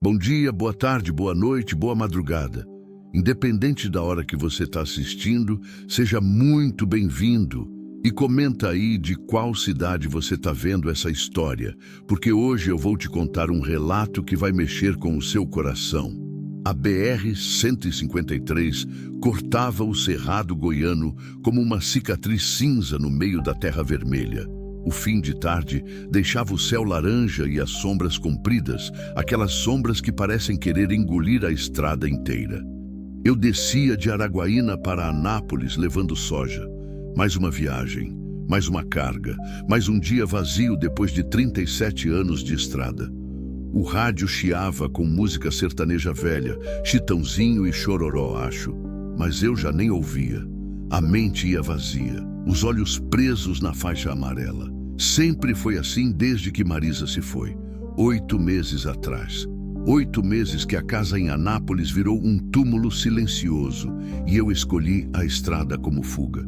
Bom dia, boa tarde, boa noite, boa madrugada. Independente da hora que você está assistindo, seja muito bem-vindo. E comenta aí de qual cidade você está vendo essa história, porque hoje eu vou te contar um relato que vai mexer com o seu coração. A BR-153 cortava o Cerrado goiano como uma cicatriz cinza no meio da terra vermelha. O fim de tarde deixava o céu laranja e as sombras compridas, aquelas sombras que parecem querer engolir a estrada inteira. Eu descia de Araguaína para Anápolis levando soja. Mais uma viagem, mais uma carga, mais um dia vazio depois de 37 anos de estrada. O rádio chiava com música sertaneja velha, Chitãozinho e Chororó, acho. Mas eu já nem ouvia. A mente ia vazia, os olhos presos na faixa amarela. Sempre foi assim desde que Marisa se foi. 8 meses atrás. 8 meses que a casa em Anápolis virou um túmulo silencioso e eu escolhi a estrada como fuga.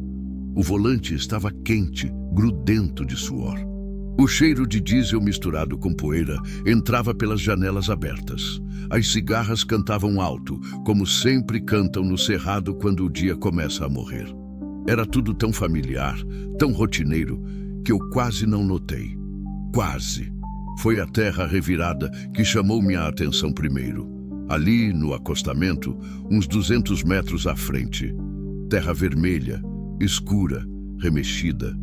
O volante estava quente, grudento de suor. O cheiro de diesel misturado com poeira entrava pelas janelas abertas. As cigarras cantavam alto, como sempre cantam no Cerrado quando o dia começa a morrer. Era tudo tão familiar, tão rotineiro, que eu quase não notei. Quase. Foi a terra revirada que chamou minha atenção primeiro. Ali, no acostamento, uns 200 metros à frente. Terra vermelha, escura, remexida,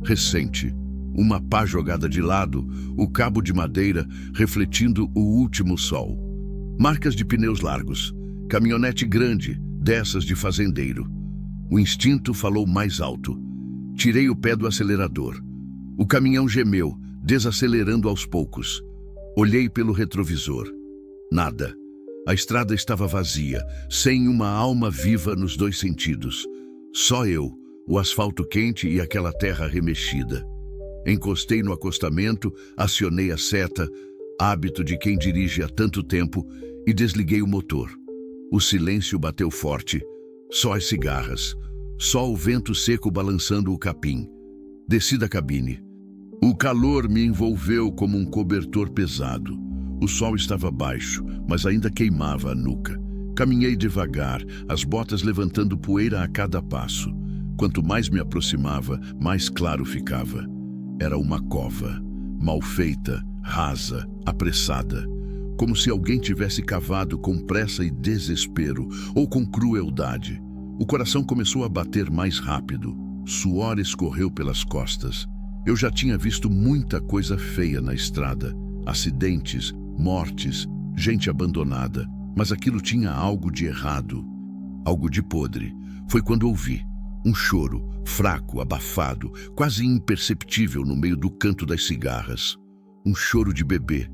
recente. Uma pá jogada de lado, o cabo de madeira refletindo o último sol. Marcas de pneus largos, caminhonete grande, dessas de fazendeiro. O instinto falou mais alto. Tirei o pé do acelerador. O caminhão gemeu, desacelerando aos poucos. Olhei pelo retrovisor. Nada. A estrada estava vazia, sem uma alma viva nos dois sentidos. Só eu, o asfalto quente e aquela terra remexida. Encostei no acostamento, acionei a seta, hábito de quem dirige há tanto tempo, e desliguei o motor. O silêncio bateu forte, só as cigarras, só o vento seco balançando o capim. Desci da cabine. O calor me envolveu como um cobertor pesado. O sol estava baixo, mas ainda queimava a nuca. Caminhei devagar, as botas levantando poeira a cada passo. Quanto mais me aproximava, mais claro ficava. Era uma cova, mal feita, rasa, apressada. Como se alguém tivesse cavado com pressa e desespero, ou com crueldade. O coração começou a bater mais rápido. Suor escorreu pelas costas. Eu já tinha visto muita coisa feia na estrada. Acidentes, mortes, gente abandonada. Mas aquilo tinha algo de errado, algo de podre. Foi quando ouvi um choro, fraco, abafado, quase imperceptível no meio do canto das cigarras. Um choro de bebê.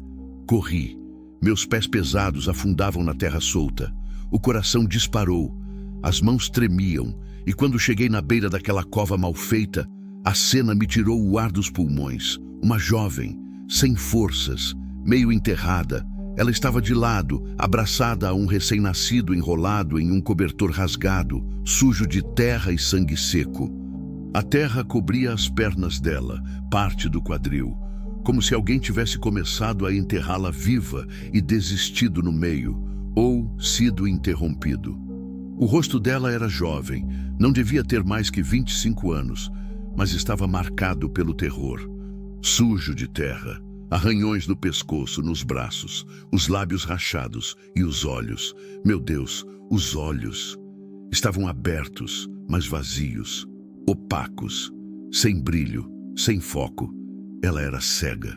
Corri. Meus pés pesados afundavam na terra solta. O coração disparou. As mãos tremiam. E quando cheguei na beira daquela cova mal feita, a cena me tirou o ar dos pulmões. Uma jovem, sem forças, meio enterrada. Ela estava de lado, abraçada a um recém-nascido enrolado em um cobertor rasgado, sujo de terra e sangue seco. A terra cobria as pernas dela, parte do quadril, como se alguém tivesse começado a enterrá-la viva e desistido no meio, ou sido interrompido. O rosto dela era jovem, não devia ter mais que 25 anos, mas estava marcado pelo terror, sujo de terra. Arranhões no pescoço, nos braços, os lábios rachados e os olhos. Meu Deus, os olhos. Estavam abertos, mas vazios, opacos, sem brilho, sem foco. Ela era cega.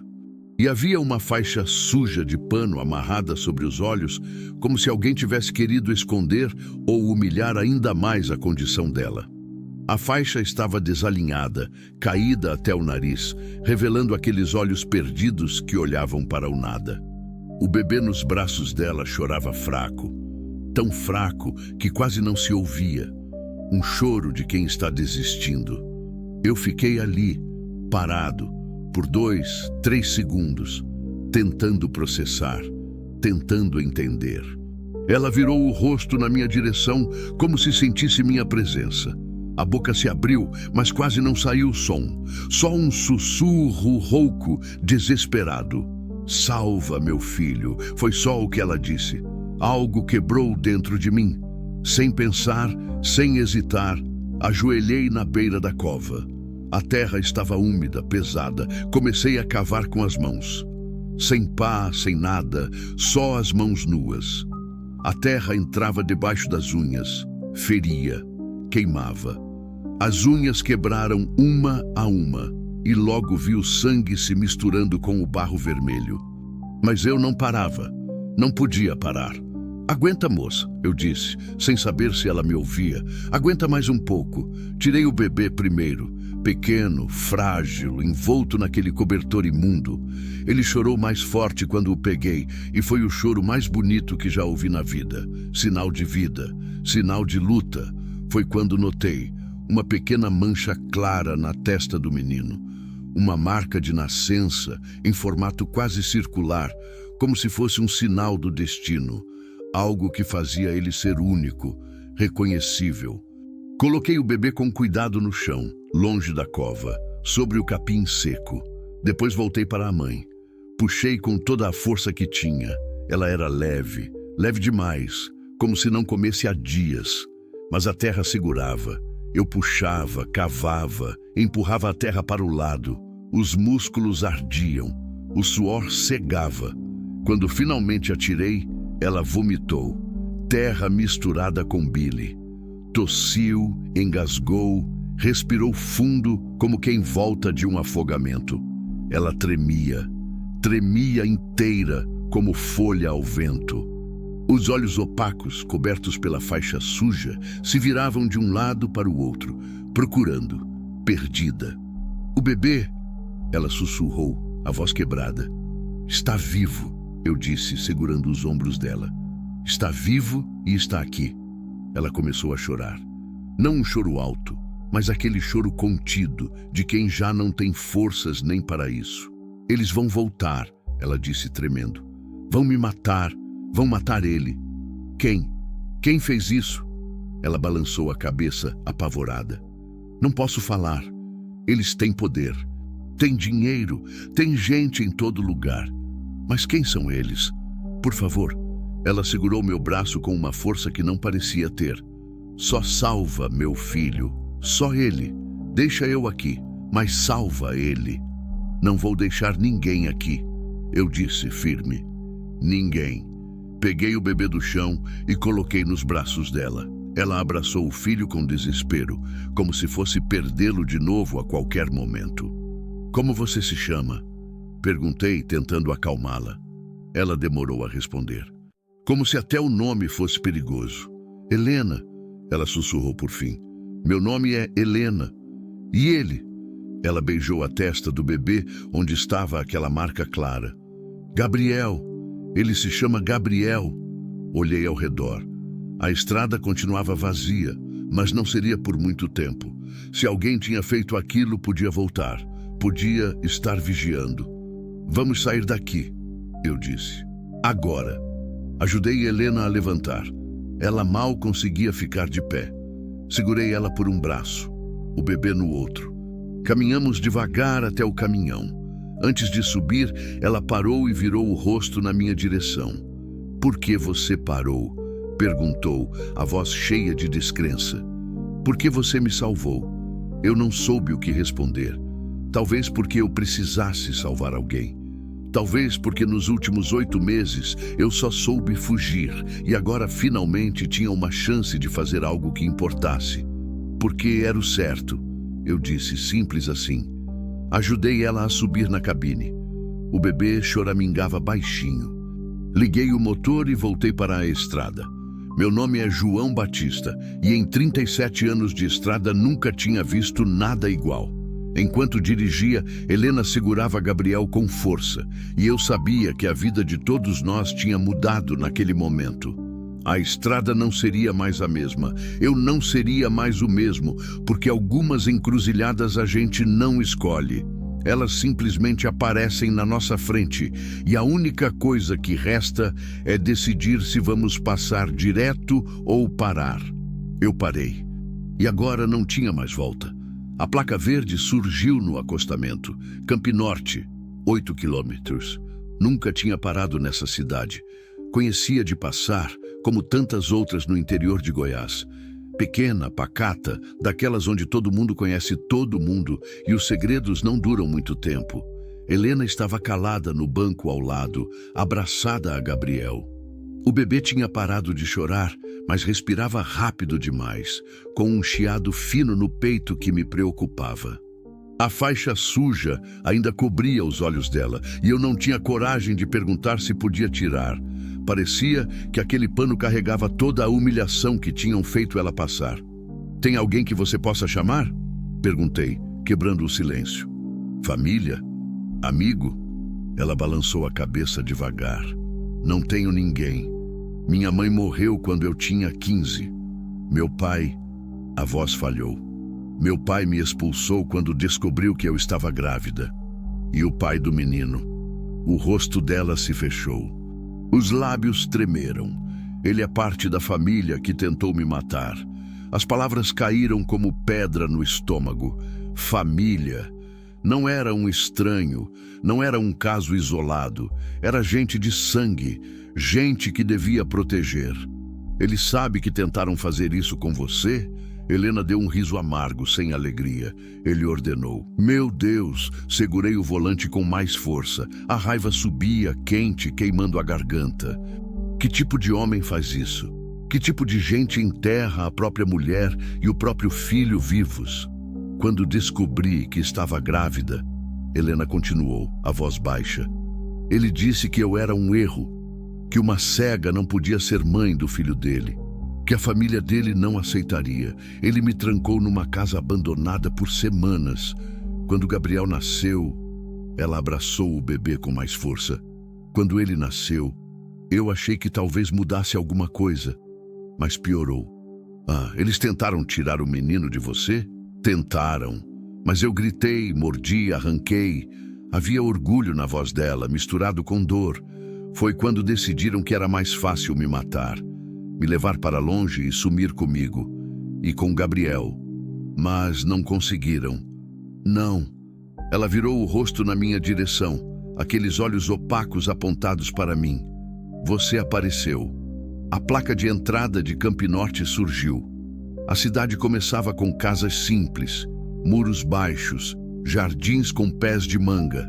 E havia uma faixa suja de pano amarrada sobre os olhos, como se alguém tivesse querido esconder ou humilhar ainda mais a condição dela. A faixa estava desalinhada, caída até o nariz, revelando aqueles olhos perdidos que olhavam para o nada. O bebê nos braços dela chorava fraco, tão fraco que quase não se ouvia. Um choro de quem está desistindo. Eu fiquei ali, parado, por 2, 3 segundos, tentando processar, tentando entender. Ela virou o rosto na minha direção, como se sentisse minha presença. A boca se abriu, mas quase não saiu som. Só um sussurro rouco, desesperado. Salva, meu filho, foi só o que ela disse. Algo quebrou dentro de mim. Sem pensar, sem hesitar, ajoelhei na beira da cova. A terra estava úmida, pesada. Comecei a cavar com as mãos. Sem pá, sem nada, só as mãos nuas. A terra entrava debaixo das unhas, feria, queimava. As unhas quebraram uma a uma, e logo vi o sangue se misturando com o barro vermelho. Mas eu não parava, não podia parar. Aguenta, moça, eu disse, sem saber se ela me ouvia. Aguenta mais um pouco. Tirei o bebê primeiro, pequeno, frágil, envolto naquele cobertor imundo. Ele chorou mais forte quando o peguei, e foi o choro mais bonito que já ouvi na vida. Sinal de vida, sinal de luta. Foi quando notei uma pequena mancha clara na testa do menino. Uma marca de nascença em formato quase circular, como se fosse um sinal do destino. Algo que fazia ele ser único, reconhecível. Coloquei o bebê com cuidado no chão, longe da cova, sobre o capim seco. Depois voltei para a mãe. Puxei com toda a força que tinha. Ela era leve, leve demais, como se não comesse há dias. Mas a terra segurava. Eu puxava, cavava, empurrava a terra para o lado. Os músculos ardiam, o suor cegava. Quando finalmente a tirei, ela vomitou, terra misturada com bile. Tossiu, engasgou, respirou fundo como quem volta de um afogamento. Ela tremia, tremia inteira como folha ao vento. Os olhos opacos, cobertos pela faixa suja, se viravam de um lado para o outro, procurando, perdida. O bebê, ela sussurrou, a voz quebrada. Está vivo, eu disse, segurando os ombros dela. Está vivo e está aqui. Ela começou a chorar. Não um choro alto, mas aquele choro contido, de quem já não tem forças nem para isso. Eles vão voltar, ela disse tremendo. Vão me matar, vão matar ele. Quem? Quem fez isso? Ela balançou a cabeça, apavorada. Não posso falar. Eles têm poder. Tem dinheiro, tem gente em todo lugar. Mas quem são eles? Por favor. Ela segurou meu braço com uma força que não parecia ter. Só salva meu filho. Só ele. Deixa eu aqui, mas salva ele. Não vou deixar ninguém aqui, eu disse firme. Ninguém. Peguei o bebê do chão e coloquei nos braços dela. Ela abraçou o filho com desespero, como se fosse perdê-lo de novo a qualquer momento. Como você se chama? Perguntei, tentando acalmá-la. Ela demorou a responder. Como se até o nome fosse perigoso. Helena, ela sussurrou por fim. Meu nome é Helena. E ele? Ela beijou a testa do bebê, onde estava aquela marca clara. Gabriel. Ele se chama Gabriel. Olhei ao redor. A estrada continuava vazia, mas não seria por muito tempo. Se alguém tinha feito aquilo, podia voltar. Podia estar vigiando. Vamos sair daqui, eu disse. Agora. Ajudei Helena a levantar. Ela mal conseguia ficar de pé. Segurei ela por um braço, o bebê no outro. Caminhamos devagar até o caminhão. Antes de subir, ela parou e virou o rosto na minha direção. Por que você parou? Perguntou, a voz cheia de descrença. Por que você me salvou? Eu não soube o que responder. Talvez porque eu precisasse salvar alguém. Talvez porque nos últimos 8 meses eu só soube fugir e agora finalmente tinha uma chance de fazer algo que importasse. Porque era o certo, eu disse, simples assim. Ajudei ela a subir na cabine. O bebê choramingava baixinho. Liguei o motor e voltei para a estrada. Meu nome é João Batista e em 37 anos de estrada nunca tinha visto nada igual. Enquanto dirigia, Helena segurava Gabriel com força, e eu sabia que a vida de todos nós tinha mudado naquele momento. A estrada não seria mais a mesma, eu não seria mais o mesmo, porque algumas encruzilhadas a gente não escolhe. Elas simplesmente aparecem na nossa frente, e a única coisa que resta é decidir se vamos passar direto ou parar. Eu parei, e agora não tinha mais volta. A placa verde surgiu no acostamento. Campinorte, 8 quilômetros. Nunca tinha parado nessa cidade. Conhecia de passar, como tantas outras no interior de Goiás. Pequena, pacata, daquelas onde todo mundo conhece todo mundo e os segredos não duram muito tempo. Helena estava calada no banco ao lado, abraçada a Gabriel. O bebê tinha parado de chorar, mas respirava rápido demais, com um chiado fino no peito que me preocupava. A faixa suja ainda cobria os olhos dela e eu não tinha coragem de perguntar se podia tirar. Parecia que aquele pano carregava toda a humilhação que tinham feito ela passar. "Tem alguém que você possa chamar?" Perguntei, quebrando o silêncio. "Família? Amigo?" Ela balançou a cabeça devagar. "Não tenho ninguém. Minha mãe morreu quando eu tinha 15. Meu pai..." A voz falhou. "Meu pai me expulsou quando descobriu que eu estava grávida. E o pai do menino." O rosto dela se fechou. Os lábios tremeram. "Ele é parte da família que tentou me matar." As palavras caíram como pedra no estômago. Família. Não era um estranho, não era um caso isolado. Era gente de sangue, gente que devia proteger. "Ele sabe que tentaram fazer isso com você?" Helena deu um riso amargo, sem alegria. Ele ordenou. "Meu Deus!" Segurei o volante com mais força. A raiva subia, quente, queimando a garganta. Que tipo de homem faz isso? Que tipo de gente enterra a própria mulher e o próprio filho vivos? Quando descobri que estava grávida, Helena continuou, a voz baixa. "Ele disse que eu era um erro, que uma cega não podia ser mãe do filho dele, que a família dele não aceitaria. Ele me trancou numa casa abandonada por semanas. Quando Gabriel nasceu..." Ela abraçou o bebê com mais força. "Quando ele nasceu, eu achei que talvez mudasse alguma coisa, mas piorou." "Eles tentaram tirar o menino de você?" "Tentaram, mas eu gritei, mordi, arranquei." Havia orgulho na voz dela, misturado com dor. "Foi quando decidiram que era mais fácil me matar, me levar para longe e sumir comigo, e com Gabriel. Mas não conseguiram." "Não." Ela virou o rosto na minha direção, aqueles olhos opacos apontados para mim. "Você apareceu." A placa de entrada de Campinorte surgiu. A cidade começava com casas simples, muros baixos, jardins com pés de manga.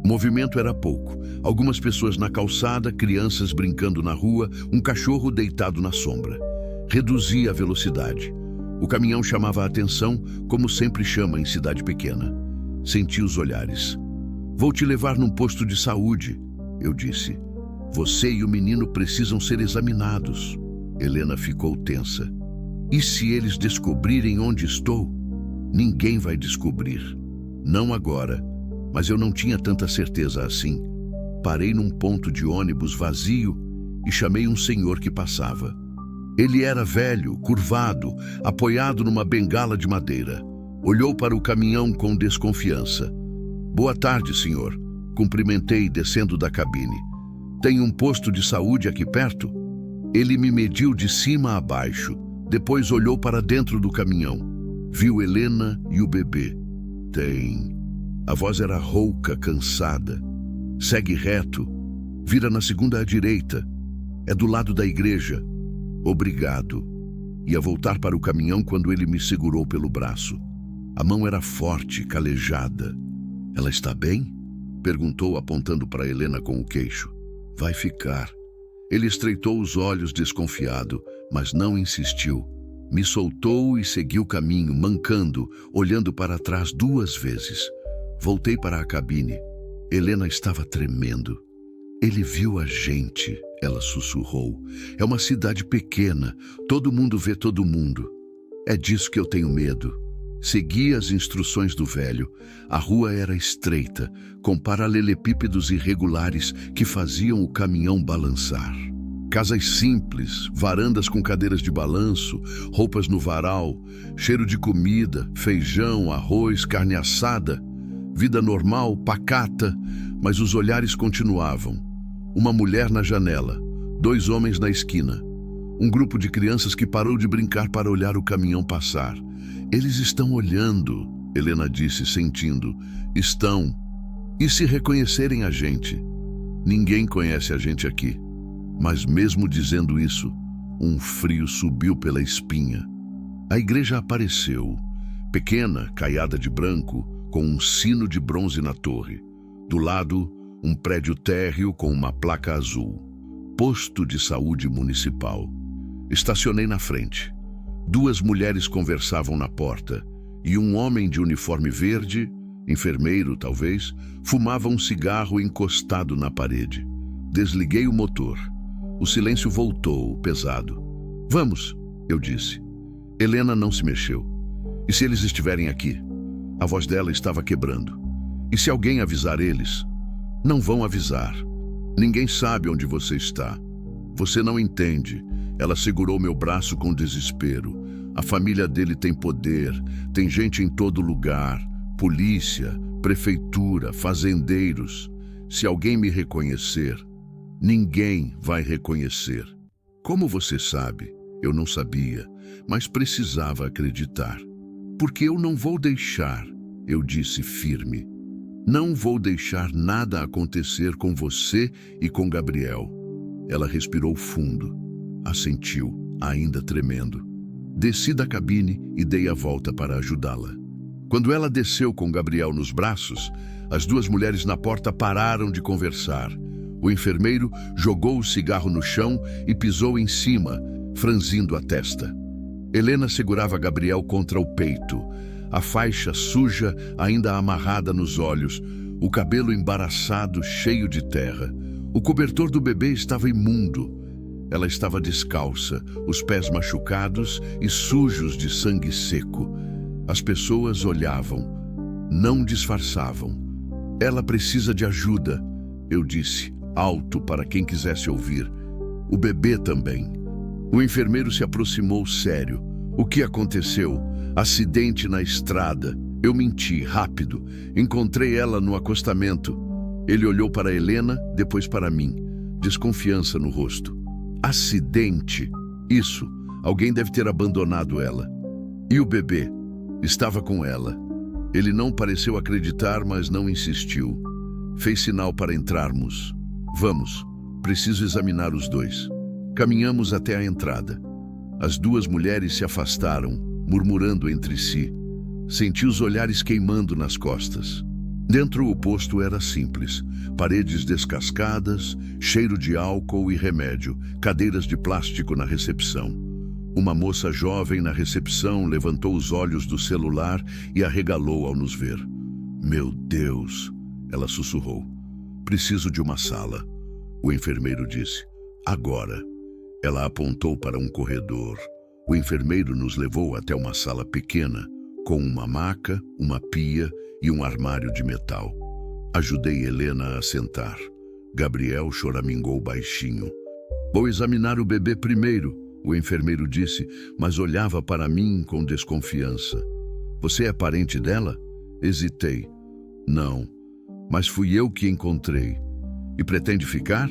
O movimento era pouco. Algumas pessoas na calçada, crianças brincando na rua, um cachorro deitado na sombra. Reduzia a velocidade. O caminhão chamava a atenção, como sempre chama em cidade pequena. Senti os olhares. "Vou te levar num posto de saúde", eu disse. "Você e o menino precisam ser examinados." Helena ficou tensa. "E se eles descobrirem onde estou?" "Ninguém vai descobrir. Não agora." Mas eu não tinha tanta certeza assim. Parei num ponto de ônibus vazio e chamei um senhor que passava. Ele era velho, curvado, apoiado numa bengala de madeira. Olhou para o caminhão com desconfiança. "Boa tarde, senhor." Cumprimentei, descendo da cabine. "Tem um posto de saúde aqui perto?" Ele me mediu de cima a baixo. Depois olhou para dentro do caminhão. Viu Helena e o bebê. "Tem." A voz era rouca, cansada. "Segue reto. Vira na segunda à direita. É do lado da igreja." "Obrigado." Ia voltar para o caminhão quando ele me segurou pelo braço. A mão era forte, calejada. "Ela está bem?" Perguntou, apontando para Helena com o queixo. "Vai ficar." Ele estreitou os olhos, desconfiado, mas não insistiu. Me soltou e seguiu o caminho, mancando, olhando para trás 2 vezes. Voltei para a cabine. Helena estava tremendo. "Ele viu a gente", ela sussurrou. "É uma cidade pequena, todo mundo vê todo mundo. É disso que eu tenho medo." Segui as instruções do velho. A rua era estreita, com paralelepípedos irregulares que faziam o caminhão balançar. Casas simples, varandas com cadeiras de balanço, roupas no varal, cheiro de comida, feijão, arroz, carne assada. Vida normal, pacata, mas os olhares continuavam. Uma mulher na janela, 2 homens na esquina. Um grupo de crianças que parou de brincar para olhar o caminhão passar. "Eles estão olhando", Helena disse, sentindo. "Estão. E se reconhecerem a gente?" Ninguém conhece a gente aqui. Mas mesmo dizendo isso, um frio subiu pela espinha. A igreja apareceu, pequena, caiada de branco, com um sino de bronze na torre. Do lado, um prédio térreo com uma placa azul. Posto de saúde municipal. Estacionei na frente. 2 mulheres conversavam na porta e um homem de uniforme verde, enfermeiro talvez, fumava um cigarro encostado na parede. Desliguei o motor. O silêncio voltou, pesado. Vamos, eu disse. Helena não se mexeu. E se eles estiverem aqui? A voz dela estava quebrando. E se alguém avisar eles? Não vão avisar. Ninguém sabe onde você está. Você não entende. Ela segurou meu braço com desespero. A família dele tem poder, tem gente em todo lugar. Polícia, prefeitura, fazendeiros. Se alguém me reconhecer, ninguém vai reconhecer. Como você sabe? Eu não sabia, mas precisava acreditar. Porque eu não vou deixar, eu disse firme. Não vou deixar nada acontecer com você e com Gabriel. Ela respirou fundo, assentiu, ainda tremendo. Desci da cabine e dei a volta para ajudá-la. Quando ela desceu com Gabriel nos braços, as 2 mulheres na porta pararam de conversar. O enfermeiro jogou o cigarro no chão e pisou em cima, franzindo a testa. Helena segurava Gabriel contra o peito, a faixa suja ainda amarrada nos olhos, o cabelo embaraçado, cheio de terra. O cobertor do bebê estava imundo. Ela estava descalça, os pés machucados e sujos de sangue seco. As pessoas olhavam, não disfarçavam. Ela precisa de ajuda, eu disse, alto para quem quisesse ouvir. O bebê também. O enfermeiro se aproximou sério. O que aconteceu? Acidente na estrada. Eu menti, rápido. Encontrei ela no acostamento. Ele olhou para Helena, depois para mim. Desconfiança no rosto. Acidente? Isso. Alguém deve ter abandonado ela. E o bebê? Estava com ela. Ele não pareceu acreditar, mas não insistiu. Fez sinal para entrarmos. Vamos. Preciso examinar os 2. Caminhamos até a entrada. As 2 mulheres se afastaram, murmurando entre si. Senti os olhares queimando nas costas. Dentro o posto era simples. Paredes descascadas, cheiro de álcool e remédio, cadeiras de plástico na recepção. Uma moça jovem na recepção levantou os olhos do celular e arregalou ao nos ver. Meu Deus, ela sussurrou. Preciso de uma sala. O enfermeiro disse. Agora. Ela apontou para um corredor. O enfermeiro nos levou até uma sala pequena, com uma maca, uma pia e um armário de metal. Ajudei Helena a sentar. Gabriel choramingou baixinho. Vou examinar o bebê primeiro, o enfermeiro disse, mas olhava para mim com desconfiança. Você é parente dela? Hesitei. Não, mas fui eu que encontrei. E pretende ficar?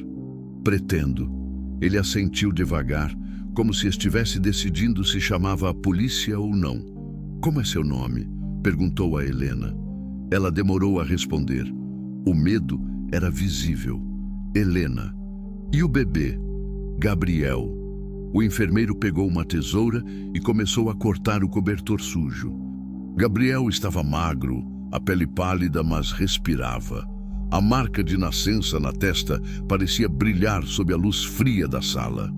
Pretendo. Ele assentiu devagar, como se estivesse decidindo se chamava a polícia ou não. Como é seu nome? Perguntou a Helena. Ela demorou a responder. O medo era visível. Helena. E o bebê? Gabriel. O enfermeiro pegou uma tesoura e começou a cortar o cobertor sujo. Gabriel estava magro, a pele pálida, mas respirava. A marca de nascença na testa parecia brilhar sob a luz fria da sala.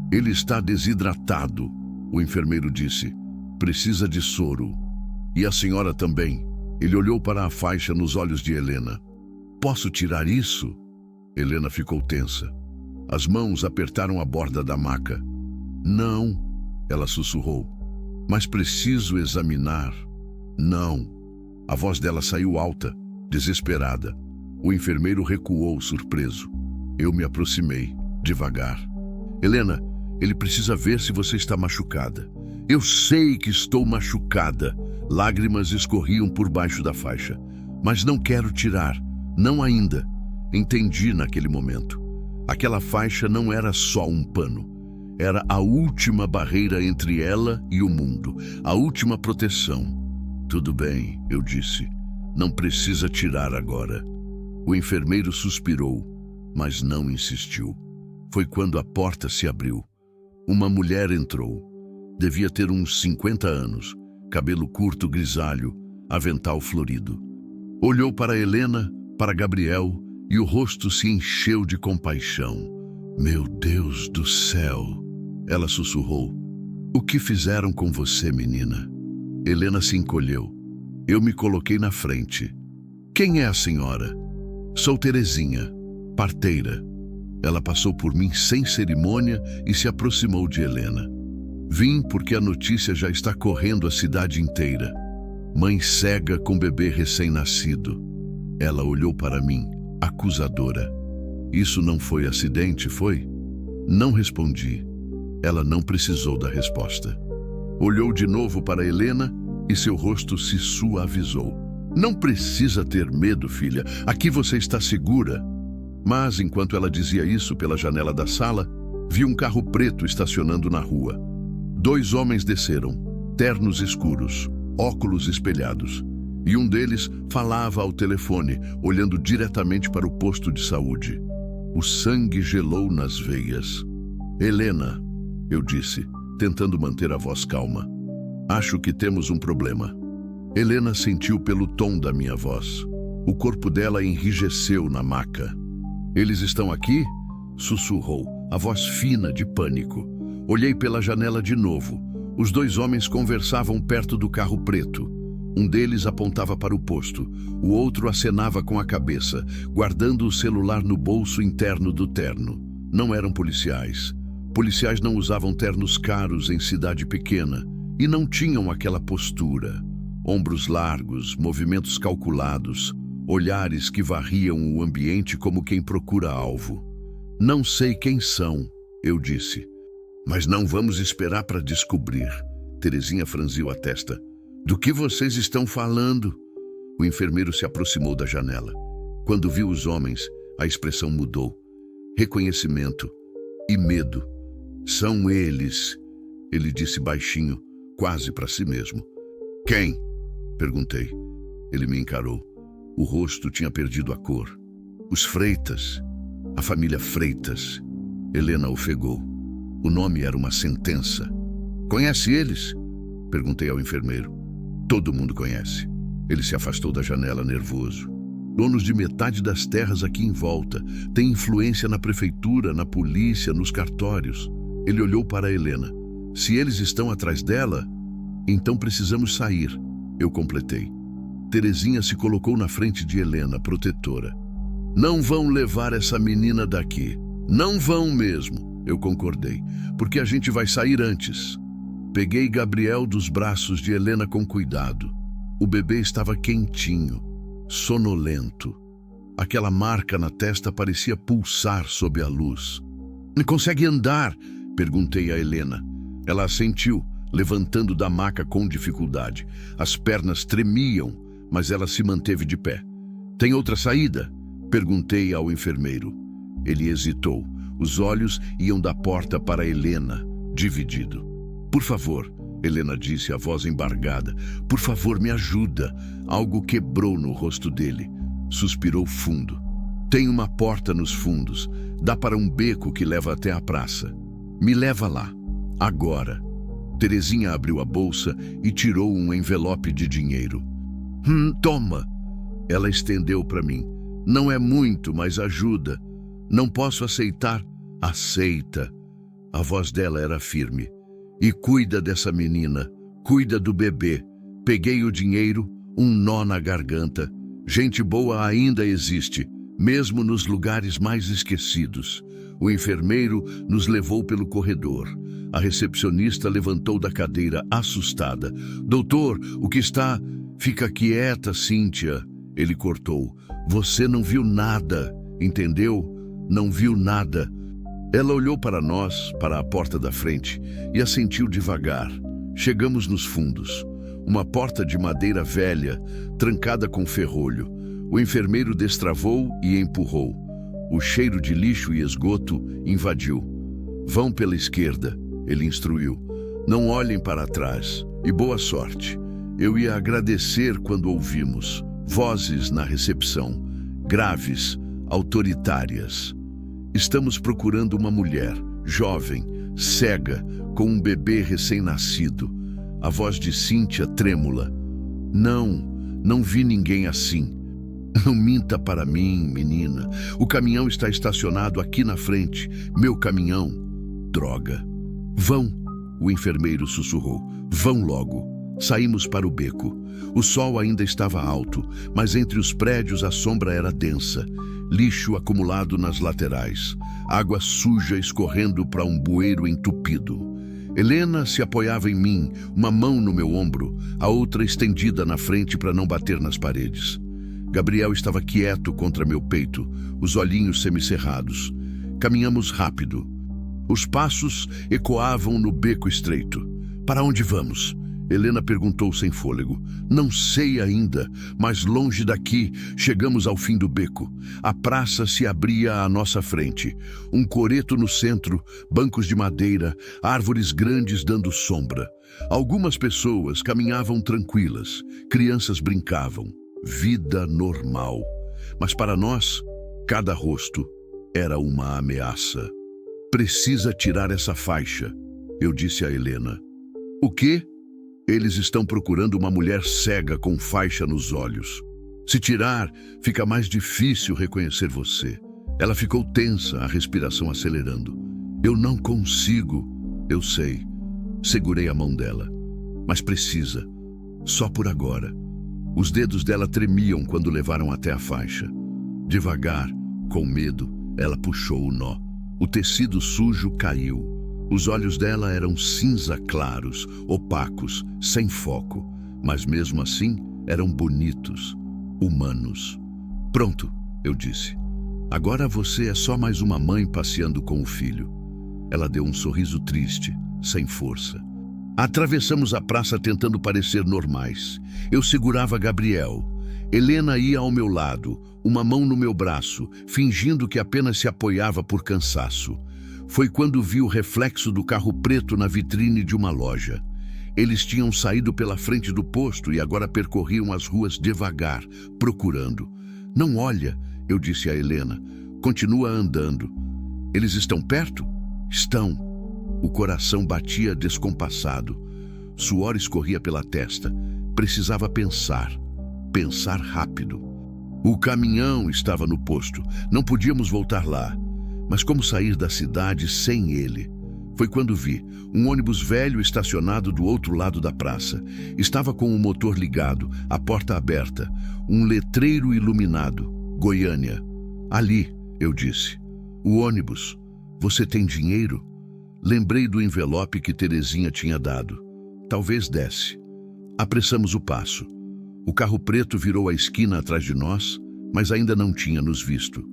Ele está desidratado, o enfermeiro disse. Precisa de soro. E a senhora também. Ele olhou para a faixa nos olhos de Helena. Posso tirar isso? Helena ficou tensa. As mãos apertaram a borda da maca. Não, ela sussurrou. Mas preciso examinar. Não. A voz dela saiu alta, desesperada. O enfermeiro recuou, surpreso. Eu me aproximei, devagar. Helena, ele precisa ver se você está machucada. Eu sei que estou machucada. Lágrimas escorriam por baixo da faixa. Mas não quero tirar. Não ainda. Entendi naquele momento. Aquela faixa não era só um pano. Era a última barreira entre ela e o mundo. A última proteção. Tudo bem, eu disse. Não precisa tirar agora. O enfermeiro suspirou. mas não insistiu. Foi quando a porta se abriu. Uma mulher entrou. Devia ter uns 50 anos, cabelo curto grisalho, avental florido. Olhou para Helena, para Gabriel, e o rosto se encheu de compaixão. Meu Deus do céu! Ela sussurrou. O que fizeram com você, menina? Helena se encolheu. Eu me coloquei na frente. Quem é a senhora? Sou Terezinha, parteira. Ela passou por mim sem cerimônia e se aproximou de Helena. Vim porque a notícia já está correndo a cidade inteira. Mãe cega com bebê recém-nascido. Ela olhou para mim, acusadora. Isso não foi acidente, foi? Não respondi. Ela não precisou da resposta. Olhou de novo para Helena e seu rosto se suavizou. Não precisa ter medo, filha. Aqui você está segura. Mas, enquanto ela dizia isso pela janela da sala, vi um carro preto estacionando na rua. 2 homens desceram, ternos escuros, óculos espelhados. E um deles falava ao telefone, olhando diretamente para o posto de saúde. O sangue gelou nas veias. Helena, eu disse, tentando manter a voz calma. Acho que temos um problema. Helena sentiu pelo tom da minha voz. O corpo dela enrijeceu na maca. Eles estão aqui? Sussurrou, a voz fina de pânico. Olhei pela janela de novo. Os 2 homens conversavam perto do carro preto. Um deles apontava para o posto. O outro acenava com a cabeça, guardando o celular no bolso interno do terno. Não eram policiais. Policiais não usavam ternos caros em cidade pequena e não tinham aquela postura. Ombros largos, movimentos calculados, olhares que varriam o ambiente como quem procura alvo. Não sei quem são, eu disse. Mas não vamos esperar para descobrir. Terezinha franziu a testa. Do que vocês estão falando? O enfermeiro se aproximou da janela. Quando viu os homens, a expressão mudou. Reconhecimento e medo. São eles, ele disse baixinho, quase para si mesmo. Quem? Perguntei. Ele me encarou. O rosto tinha perdido a cor. Os Freitas. A família Freitas. Helena ofegou. O nome era uma sentença. Conhece eles? Perguntei ao enfermeiro. Todo mundo conhece. Ele se afastou da janela nervoso. Donos de metade das terras aqui em volta. Tem influência na prefeitura, na polícia, nos cartórios. Ele olhou para Helena. Se eles estão atrás dela, então precisamos sair. Eu completei. Terezinha se colocou na frente de Helena, protetora. Não vão levar essa menina daqui. Não vão mesmo, eu concordei, porque a gente vai sair antes. Peguei Gabriel dos braços de Helena com cuidado. O bebê estava quentinho, sonolento. Aquela marca na testa parecia pulsar sob a luz. Consegue andar? Perguntei a Helena. Ela assentiu, levantando da maca com dificuldade. As pernas tremiam, mas ela se manteve de pé. Tem outra saída? Perguntei ao enfermeiro. Ele hesitou. Os olhos iam da porta para Helena, dividido. Por favor, Helena disse, a voz embargada. Por favor, me ajuda. Algo quebrou no rosto dele. Suspirou fundo. Tem uma porta nos fundos. Dá para um beco que leva até a praça. Me leva lá. Agora. Terezinha abriu a bolsa e tirou um envelope de dinheiro. Toma. Ela estendeu para mim. Não é muito, mas ajuda. Não posso aceitar. Aceita. A voz dela era firme. E cuida dessa menina. Cuida do bebê. Peguei o dinheiro, um nó na garganta. Gente boa ainda existe, mesmo nos lugares mais esquecidos. O enfermeiro nos levou pelo corredor. A recepcionista levantou da cadeira, assustada. Doutor, o que está... Fica quieta, Cíntia. Ele cortou. Você não viu nada, entendeu? Não viu nada. Ela olhou para nós, para a porta da frente, e assentiu devagar. Chegamos nos fundos. Uma porta de madeira velha, trancada com ferrolho. O enfermeiro destravou e empurrou. O cheiro de lixo e esgoto invadiu. Vão pela esquerda, ele instruiu. Não olhem para trás. E boa sorte. Eu ia agradecer quando ouvimos. Vozes na recepção. Graves, autoritárias. Estamos procurando uma mulher, jovem, cega, com um bebê recém-nascido. A voz de Cíntia trêmula. Não vi ninguém assim. Não minta para mim, menina. O caminhão está estacionado aqui na frente. Meu caminhão. Droga. Vão, o enfermeiro sussurrou. Vão logo. Saímos para o beco. O sol ainda estava alto, mas entre os prédios a sombra era densa. Lixo acumulado nas laterais. Água suja escorrendo para um bueiro entupido. Helena se apoiava em mim, uma mão no meu ombro, a outra estendida na frente para não bater nas paredes. Gabriel estava quieto contra meu peito, os olhinhos semicerrados. Caminhamos rápido. Os passos ecoavam no beco estreito. Para onde vamos? Helena perguntou sem fôlego. Não sei ainda, mas longe daqui chegamos ao fim do beco. A praça se abria à nossa frente. Um coreto no centro, bancos de madeira, árvores grandes dando sombra. Algumas pessoas caminhavam tranquilas, crianças brincavam. Vida normal. Mas para nós, cada rosto era uma ameaça. Precisa tirar essa faixa, eu disse a Helena. O quê? Eles estão procurando uma mulher cega com faixa nos olhos. Se tirar, fica mais difícil reconhecer você. Ela ficou tensa, a respiração acelerando. Eu não consigo. Eu sei. Segurei a mão dela. Mas precisa. Só por agora. Os dedos dela tremiam quando levaram até a faixa. Devagar, com medo, ela puxou o nó. O tecido sujo caiu. Os olhos dela eram cinza claros, opacos, sem foco, mas mesmo assim eram bonitos, humanos. Pronto, eu disse. Agora você é só mais uma mãe passeando com o filho. Ela deu um sorriso triste, sem força. Atravessamos a praça tentando parecer normais. Eu segurava Gabriel. Helena ia ao meu lado, uma mão no meu braço, fingindo que apenas se apoiava por cansaço. Foi quando vi o reflexo do carro preto na vitrine de uma loja. Eles tinham saído pela frente do posto e agora percorriam as ruas devagar, procurando. Não olha, eu disse a Helena. Continua andando. Eles estão perto? Estão. O coração batia descompassado. Suor escorria pela testa. Precisava pensar. Pensar rápido. O caminhão estava no posto. Não podíamos voltar lá. Mas como sair da cidade sem ele? Foi quando vi um ônibus velho estacionado do outro lado da praça. Estava com o motor ligado, a porta aberta, um letreiro iluminado. Goiânia. Ali, eu disse. O ônibus. Você tem dinheiro? Lembrei do envelope que Terezinha tinha dado. Talvez desse. Apressamos o passo. O carro preto virou a esquina atrás de nós, mas ainda não tinha nos visto.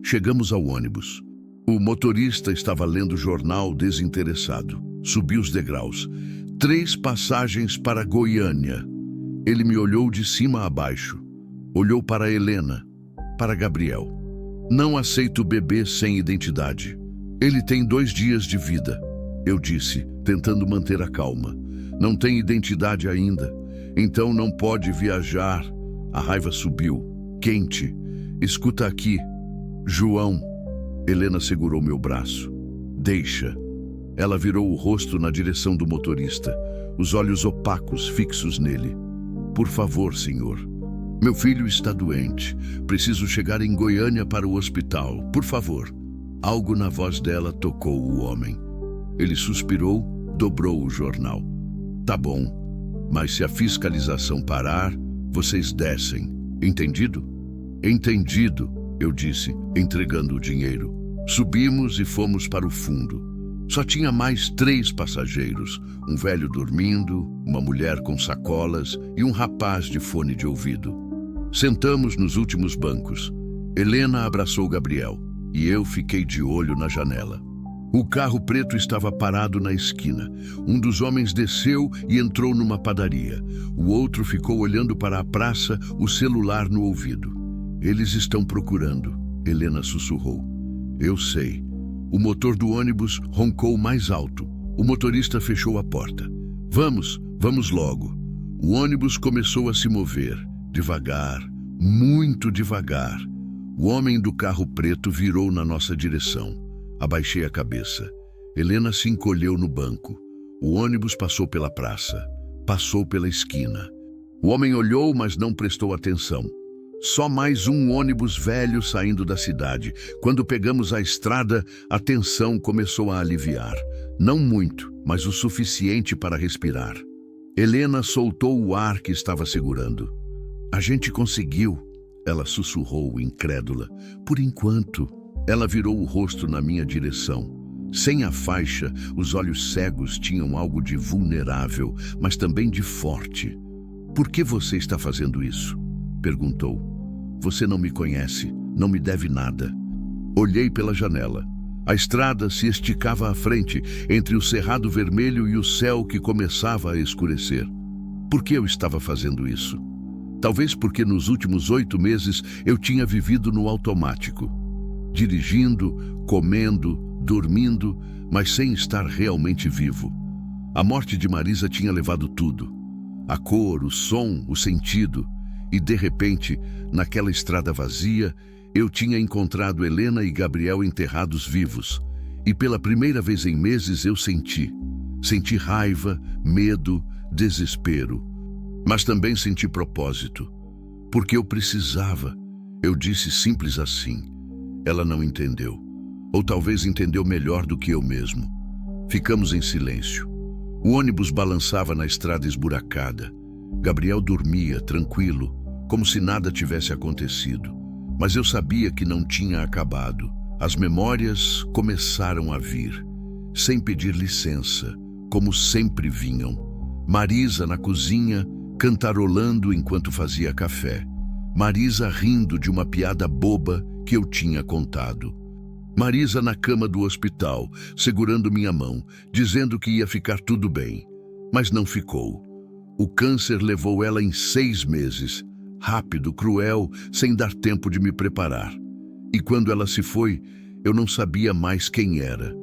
Chegamos ao ônibus. O motorista estava lendo o jornal desinteressado. Subi os degraus. 3 passagens para Goiânia. Ele me olhou de cima a baixo. Olhou para Helena, para Gabriel. Não aceito bebê sem identidade. Ele tem 2 dias de vida, eu disse, tentando manter a calma. Não tem identidade ainda, então não pode viajar. A raiva subiu, quente. Escuta aqui, João. Helena segurou meu braço. Deixa. Ela virou o rosto na direção do motorista, os olhos opacos fixos nele. Por favor, senhor. Meu filho está doente. Preciso chegar em Goiânia para o hospital. Por favor. Algo na voz dela tocou o homem. Ele suspirou, dobrou o jornal. Tá bom, mas se a fiscalização parar, vocês descem. Entendido? Entendido, eu disse, entregando o dinheiro. Subimos e fomos para o fundo. Só tinha mais 3 passageiros, um velho dormindo, uma mulher com sacolas e um rapaz de fone de ouvido. Sentamos nos últimos bancos. Helena abraçou Gabriel e eu fiquei de olho na janela. O carro preto estava parado na esquina. Um dos homens desceu e entrou numa padaria. O outro ficou olhando para a praça, o celular no ouvido. Eles estão procurando, Helena sussurrou. Eu sei. O motor do ônibus roncou mais alto. O motorista fechou a porta. Vamos logo. O ônibus começou a se mover, devagar, muito devagar. O homem do carro preto virou na nossa direção. Abaixei a cabeça. Helena se encolheu no banco. O ônibus passou pela praça. Passou pela esquina. O homem olhou, mas não prestou atenção. Só mais um ônibus velho saindo da cidade. Quando pegamos a estrada, a tensão começou a aliviar. Não muito, mas o suficiente para respirar. Helena soltou o ar que estava segurando. A gente conseguiu, ela sussurrou, incrédula. Por enquanto. Ela virou o rosto na minha direção. Sem a faixa, os olhos cegos tinham algo de vulnerável, mas também de forte. Por que você está fazendo isso? Perguntou. Você não me conhece, não me deve nada. Olhei pela janela. A estrada se esticava à frente, entre o cerrado vermelho e o céu que começava a escurecer. Por que eu estava fazendo isso? Talvez porque nos últimos 8 meses eu tinha vivido no automático. Dirigindo, comendo, dormindo, mas sem estar realmente vivo. A morte de Marisa tinha levado tudo. A cor, o som, o sentido. E, de repente, naquela estrada vazia, eu tinha encontrado Helena e Gabriel enterrados vivos. E pela primeira vez em meses eu senti. Senti raiva, medo, desespero. Mas também senti propósito. Porque eu precisava. Eu disse simples assim. Ela não entendeu. Ou talvez entendeu melhor do que eu mesmo. Ficamos em silêncio. O ônibus balançava na estrada esburacada. Gabriel dormia, tranquilo, como se nada tivesse acontecido. Mas eu sabia que não tinha acabado. As memórias começaram a vir, sem pedir licença, como sempre vinham. Marisa na cozinha, cantarolando enquanto fazia café. Marisa rindo de uma piada boba que eu tinha contado. Marisa na cama do hospital, segurando minha mão, dizendo que ia ficar tudo bem. Mas não ficou. O câncer levou ela em 6 meses. Rápido, cruel, sem dar tempo de me preparar. E quando ela se foi, eu não sabia mais quem era.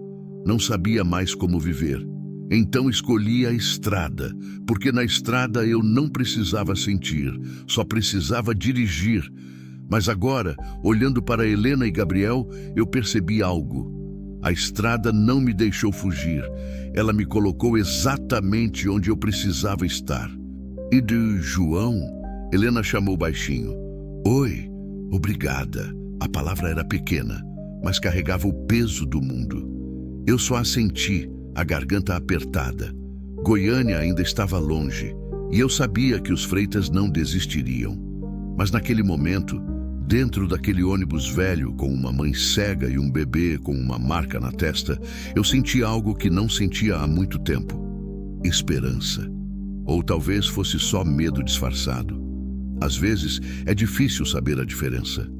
Não sabia mais como viver. Então escolhi a estrada, porque na estrada eu não precisava sentir, só precisava dirigir. Mas agora, olhando para Helena e Gabriel, eu percebi algo. A estrada não me deixou fugir. Ela me colocou exatamente onde eu precisava estar. E de João? Helena chamou baixinho. Oi, obrigada. A palavra era pequena, mas carregava o peso do mundo. Eu só a senti, a garganta apertada. Goiânia ainda estava longe, e eu sabia que os Freitas não desistiriam. Mas naquele momento, dentro daquele ônibus velho, com uma mãe cega e um bebê com uma marca na testa, eu senti algo que não sentia há muito tempo. Esperança. Ou talvez fosse só medo disfarçado. Às vezes, é difícil saber a diferença.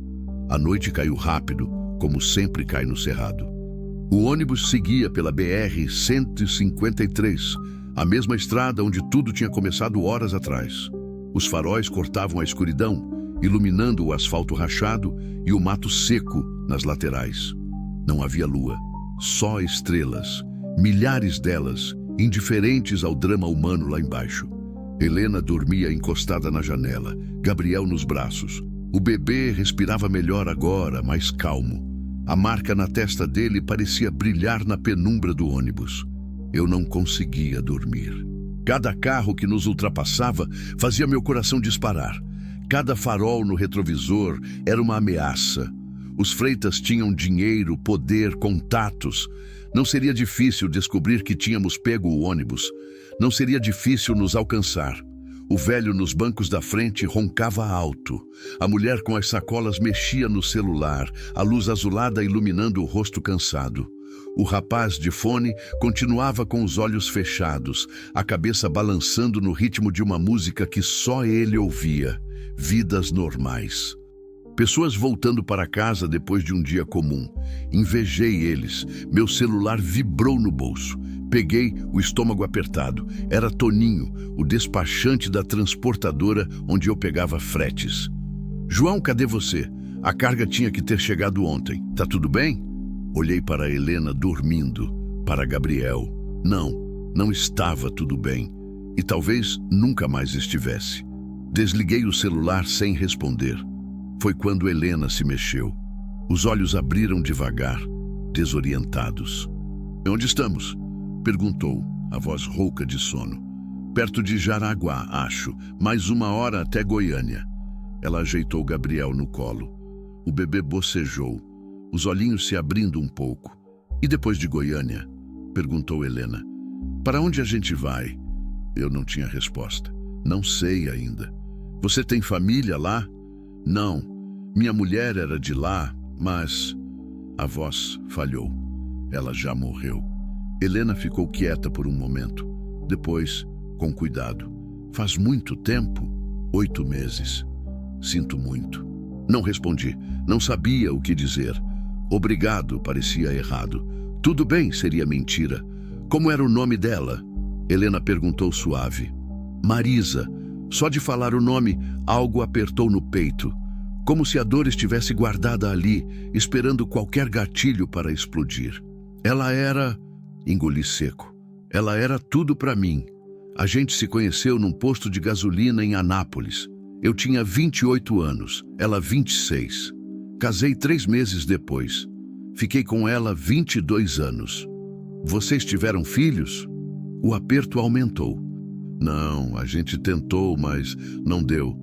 A noite caiu rápido, como sempre cai no Cerrado. O ônibus seguia pela BR-153, a mesma estrada onde tudo tinha começado horas atrás. Os faróis cortavam a escuridão, iluminando o asfalto rachado e o mato seco nas laterais. Não havia lua, só estrelas, milhares delas, indiferentes ao drama humano lá embaixo. Helena dormia encostada na janela, Gabriel nos braços. O bebê respirava melhor agora, mais calmo. A marca na testa dele parecia brilhar na penumbra do ônibus. Eu não conseguia dormir. Cada carro que nos ultrapassava fazia meu coração disparar. Cada farol no retrovisor era uma ameaça. Os Freitas tinham dinheiro, poder, contatos. Não seria difícil descobrir que tínhamos pego o ônibus. Não seria difícil nos alcançar. O velho nos bancos da frente roncava alto. A mulher com as sacolas mexia no celular, a luz azulada iluminando o rosto cansado. O rapaz de fone continuava com os olhos fechados, a cabeça balançando no ritmo de uma música que só ele ouvia. Vidas normais. Pessoas voltando para casa depois de um dia comum. Invejei eles. Meu celular vibrou no bolso. Peguei, o estômago apertado. Era Toninho, o despachante da transportadora onde eu pegava fretes. João, cadê você? A carga tinha que ter chegado ontem. Tá tudo bem? Olhei para Helena dormindo, para Gabriel. Não estava tudo bem. E talvez nunca mais estivesse. Desliguei o celular sem responder. Foi quando Helena se mexeu. Os olhos abriram devagar, desorientados. "Onde estamos?" perguntou, a voz rouca de sono. "Perto de Jaraguá, acho. Mais 1 hora até Goiânia." Ela ajeitou Gabriel no colo. O bebê bocejou, os olhinhos se abrindo um pouco. "E depois de Goiânia?" perguntou Helena. "Para onde a gente vai?" Eu não tinha resposta. "Não sei ainda." "Você tem família lá?" "Não. Minha mulher era de lá, mas..." A voz falhou. Ela já morreu. Helena ficou quieta por um momento. Depois, com cuidado. "Faz muito tempo?" "8 meses." "Sinto muito." Não respondi. Não sabia o que dizer. "Obrigado" parecia errado. "Tudo bem" seria mentira. "Como era o nome dela?" Helena perguntou suave. "Marisa." Só de falar o nome, algo apertou no peito. Como se a dor estivesse guardada ali, esperando qualquer gatilho para explodir. Ela era... Engoli seco. Ela era tudo para mim. A gente se conheceu num posto de gasolina em Anápolis. Eu tinha 28 anos, ela 26. Casei 3 meses depois. Fiquei com ela 22 anos. "Vocês tiveram filhos?" O aperto aumentou. "Não, a gente tentou, mas não deu."